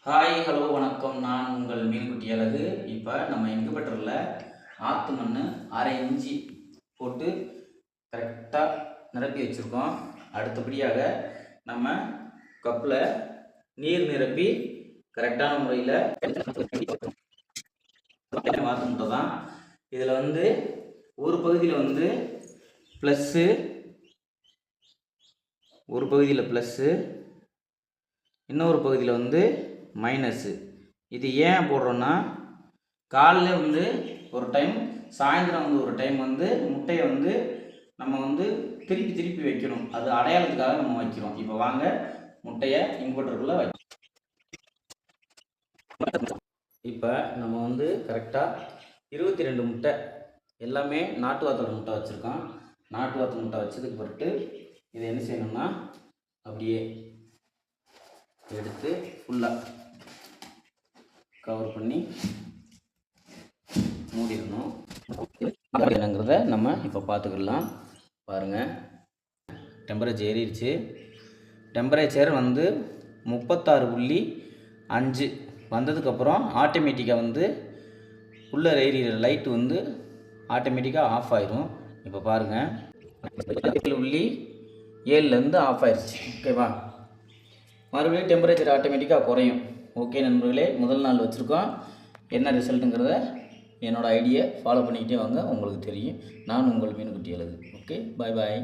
Hi hello வணக்கம். நான் உங்கள் மீன்குட்டி அழகு. இப்போ நம்ம இன்குபேட்டரில் ஆற்று மண் 1/2 இன்ச்சு போட்டு கரெக்டாக நிரப்பி வச்சுருக்கோம். அடுத்தபடியாக நம்ம கப்பில் நீர் நிரப்பி கரெக்டான முறையில் ஆற்று முட்டை தான். இதில் ஒரு பகுதியில் ப்ளஸ்ஸு, ஒரு பகுதியில் ப்ளஸ்ஸு, இன்னொரு பகுதியில் மைனஸு. இது ஏன் போடுறோன்னா, காலையில் ஒரு டைம், சாயந்தரம் ஒரு டைம் முட்டையை நம்ம திருப்பி திருப்பி வைக்கணும். அது அடையாளத்துக்காக நம்ம வைக்கிறோம். இப்போ வாங்க முட்டையை இன்குபேட்டருக்குள்ளே இப்போ நம்ம கரெக்டாக 22 முட்டை, எல்லாமே நாட்டு வாத்தோட முட்டை வச்சுருக்கோம். நாட்டு வாத்து முட்டை வச்சதுக்கு பிறகு இதை என்ன செய்யணும்னா, அப்படியே எடுத்து ஃபுல்லாக கவர் பண்ணி மூடிடணும். என்னங்கிறத நம்ம இப்போ பார்த்துக்கலாம். பாருங்கள், டெம்பரேச்சர் ஏறிடுச்சு. டெம்பரேச்சர் 36.5 வந்ததுக்கப்புறம் ஆட்டோமேட்டிக்காக உள்ளே எரியிற லைட்டு ஆட்டோமேட்டிக்காக ஆஃப் ஆயிரும். இப்போ பாருங்கள், 7.7 ஆஃப் ஆயிடுச்சு. ஓகேவா? மறுபடியும் டெம்பரேச்சர் ஆட்டோமேட்டிக்காக குறையும். ஓகே நண்பர்களே, முதல் நாள் வச்சுருக்கோம். என்ன ரிசல்ட்டுங்கிறத என்னோடய ஐடியை ஃபாலோ பண்ணிக்கிட்டே வாங்க, உங்களுக்கு தெரியும். நான் உங்கள் மீன்குட்டி அழகு. ஓகே, பாய் பாய்.